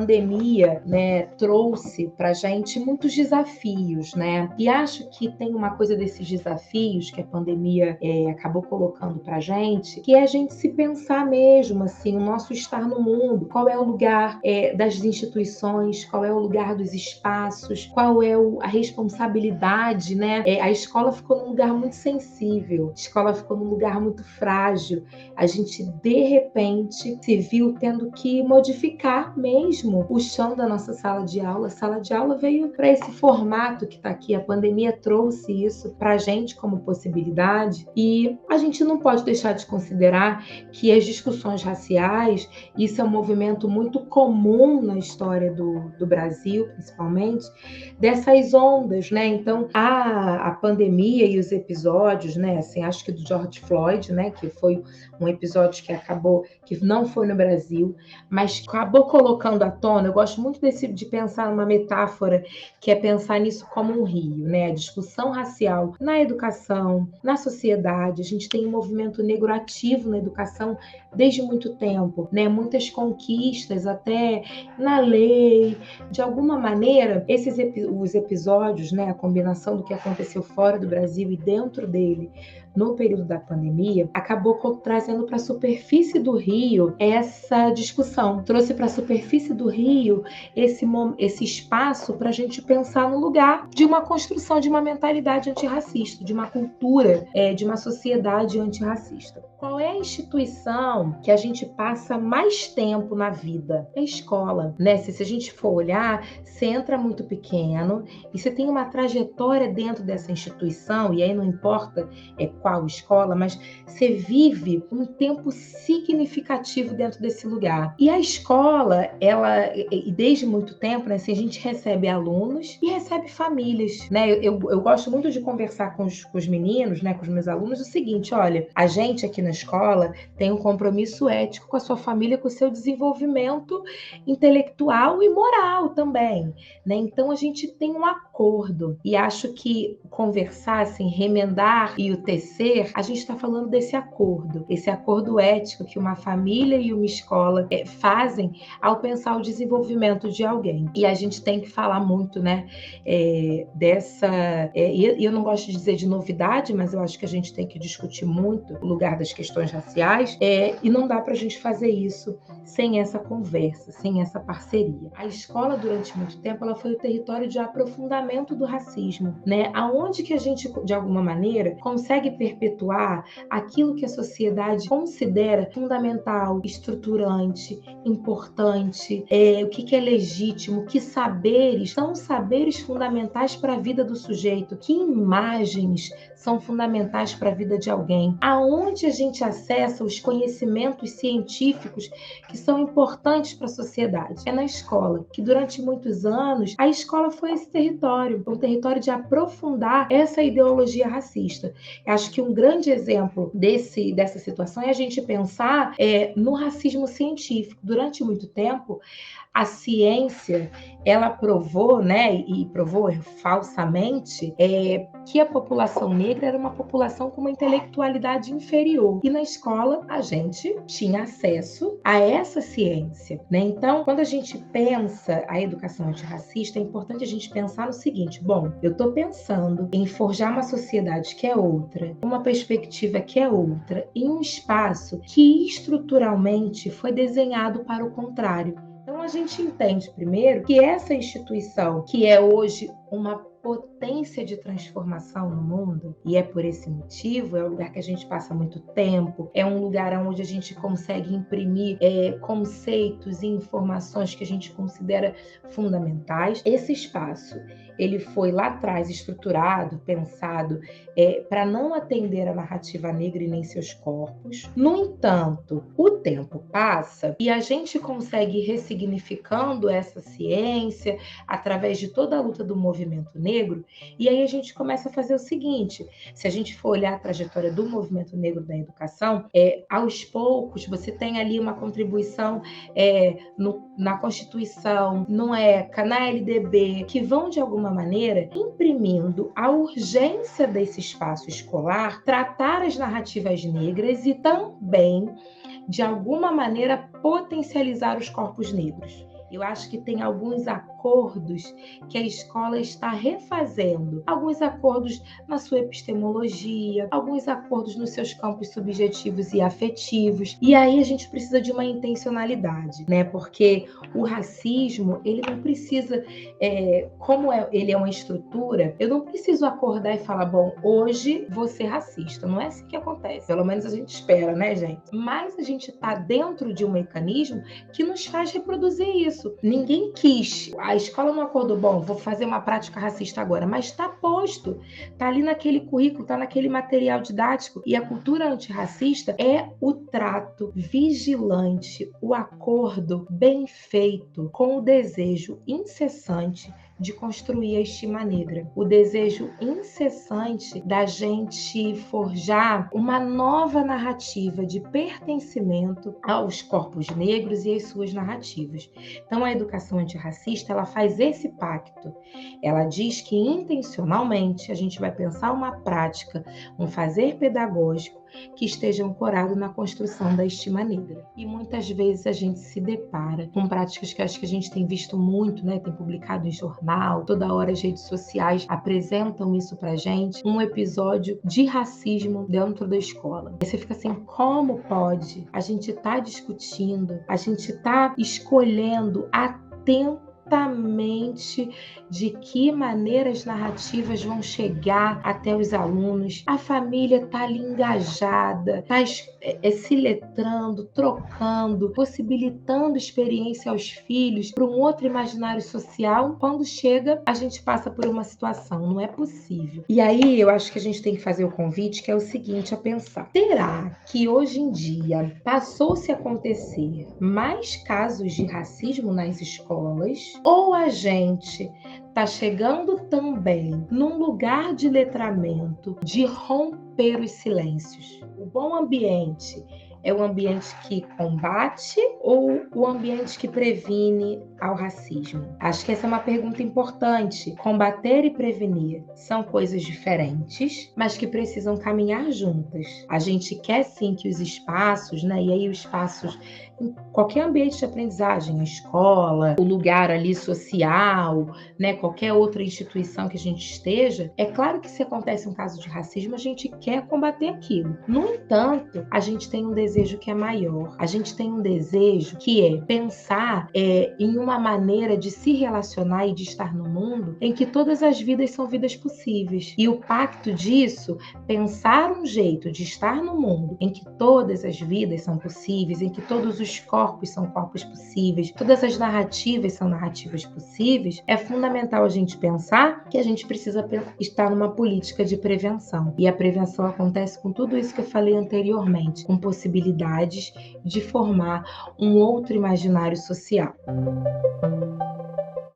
pandemia, né, trouxe para a gente muitos desafios, né? E acho que tem uma coisa desses desafios que a pandemia acabou colocando para a gente, que é a gente se pensar mesmo, assim, o nosso estar no mundo, qual é o lugar das instituições, qual é o lugar dos espaços, qual é a responsabilidade, né? A escola ficou num lugar muito sensível, a escola ficou num lugar muito frágil. A gente, de repente, se viu tendo que modificar mesmo o chão da nossa sala de aula. A sala de aula veio para esse formato que está aqui. A pandemia trouxe isso para a gente como possibilidade e a gente não pode deixar de considerar que as discussões raciais, isso é um movimento muito comum na história do Brasil, principalmente, dessas ondas, né? Então, a pandemia e os episódios, né? Assim, acho que do George Floyd, né? Que foi um episódio que não foi no Brasil, mas acabou colocando à tona. Eu gosto muito de pensar numa metáfora que é pensar nisso como um rio, né? A discussão racial na educação, na sociedade. A gente tem um movimento negro ativo na educação desde muito tempo, né? Muitas conquistas até na lei. De alguma maneira, os episódios, né? A combinação do que aconteceu fora do Brasil e dentro dele no período da pandemia, acabou trazendo para a superfície do rio essa discussão. Trouxe para a superfície do rio esse espaço para a gente pensar no lugar de uma construção de uma mentalidade antirracista, de uma cultura, de uma sociedade antirracista. Qual é a instituição que a gente passa mais tempo na vida? É a escola, né? Se a gente for olhar, você entra muito pequeno e você tem uma trajetória dentro dessa instituição, e aí não importa qual escola, mas você vive um tempo significativo dentro desse lugar. E a escola, e desde muito tempo, né, assim, a gente recebe alunos e recebe famílias, né? Eu gosto muito de conversar com os meninos, né, com os meus alunos, o seguinte: olha, a gente aqui na escola tem um compromisso ético com a sua família, com o seu desenvolvimento intelectual e moral também, né? Então a gente tem um acordo e acho que conversar, assim, remendar e o tecer, a gente está falando desse acordo ético que uma família e uma escola fazem ao pensar o desenvolvimento de alguém. E a gente tem que falar muito, né, e eu não gosto de dizer de novidade, mas eu acho que a gente tem que discutir muito o lugar das questões raciais, e não dá para a gente fazer isso sem essa conversa, sem essa parceria. A escola, durante muito tempo, ela foi o território de aprofundamento do racismo, né? Aonde que a gente, de alguma maneira, consegue perpetuar aquilo que a sociedade considera fundamental, estruturante, importante, o que é legítimo, que saberes são saberes fundamentais para a vida do sujeito, que imagens são fundamentais para a vida de alguém, aonde a gente acessa os conhecimentos científicos que são importantes para a sociedade. É na escola, que durante muitos anos a escola foi esse território, um território de aprofundar essa ideologia racista. Eu acho que um grande exemplo dessa situação é a gente pensar no racismo científico. Durante muito tempo, a ciência, ela provou, né, e provou falsamente, que a população negra era uma população com uma intelectualidade inferior. E na escola, a gente tinha acesso a essa ciência, né? Então, quando a gente pensa a educação antirracista, é importante a gente pensar no seguinte: bom, eu estou pensando em forjar uma sociedade que é outra, uma perspectiva que é outra, em um espaço que estruturalmente foi desenhado para o contrário. Então, a gente entende primeiro que essa instituição, que é hoje uma potência de transformação no mundo, e é por esse motivo, é um lugar que a gente passa muito tempo, é um lugar onde a gente consegue imprimir conceitos e informações que a gente considera fundamentais. Esse espaço, ele foi lá atrás estruturado, pensado para não atender a narrativa negra e nem seus corpos. No entanto, o tempo passa e a gente consegue ir ressignificando essa ciência através de toda a luta do movimento negro, e aí a gente começa a fazer o seguinte: se a gente for olhar a trajetória do movimento negro da educação, aos poucos você tem ali uma contribuição na Constituição, no ECA, na LDB, que vão de alguma maneira imprimindo a urgência desse espaço escolar, tratar as narrativas negras e também, de alguma maneira, potencializar os corpos negros. Eu acho que tem alguns acordos que a escola está refazendo. Alguns acordos na sua epistemologia, alguns acordos nos seus campos subjetivos e afetivos. E aí a gente precisa de uma intencionalidade, né? Porque o racismo, ele não precisa, ele é uma estrutura, eu não preciso acordar e falar, bom, hoje vou ser racista. Não é assim que acontece. Pelo menos a gente espera, né, gente? Mas a gente está dentro de um mecanismo que nos faz reproduzir isso. Ninguém quis. A escola não acordou, bom, vou fazer uma prática racista agora, mas está posto, está ali naquele currículo, está naquele material didático. E a cultura antirracista é o trato vigilante, o acordo bem feito com o desejo incessante de construir a estima negra. O desejo incessante da gente forjar uma nova narrativa de pertencimento aos corpos negros e às suas narrativas. Então, a educação antirracista, ela faz esse pacto. Ela diz que intencionalmente a gente vai pensar uma prática, um fazer pedagógico que esteja ancorado na construção da estima negra. E muitas vezes a gente se depara com práticas que acho que a gente tem visto muito, né? Tem publicado em jornal, toda hora as redes sociais apresentam isso pra gente, um episódio de racismo dentro da escola. E você fica assim, como pode? A gente tá discutindo, a gente tá escolhendo atentamente de que maneiras narrativas vão chegar até os alunos. A família está ali engajada, está se letrando, trocando, possibilitando experiência aos filhos para um outro imaginário social. Quando chega, a gente passa por uma situação, não é possível. E aí eu acho que a gente tem que fazer o convite, que é o seguinte a pensar. Será que hoje em dia passou-se a acontecer mais casos de racismo nas escolas? Ou a gente está chegando também num lugar de letramento, de romper os silêncios? O bom ambiente é o ambiente que combate ou o ambiente que previne ao racismo? Acho que essa é uma pergunta importante. Combater e prevenir são coisas diferentes, mas que precisam caminhar juntas. A gente quer sim que os espaços, né? E aí os espaços em qualquer ambiente de aprendizagem, a escola, o lugar ali social, né? Qualquer outra instituição que a gente esteja, é claro que se acontece um caso de racismo, a gente quer combater aquilo. No entanto, a gente tem um desejo que é maior. A gente tem um desejo que é pensar em uma maneira de se relacionar e de estar no mundo em que todas as vidas são vidas possíveis. E o pacto disso, pensar um jeito de estar no mundo em que todas as vidas são possíveis, em que todos os corpos são corpos possíveis, todas as narrativas são narrativas possíveis, é fundamental a gente pensar que a gente precisa estar numa política de prevenção. E a prevenção acontece com tudo isso que eu falei anteriormente, com possibilidades de formar um outro imaginário social.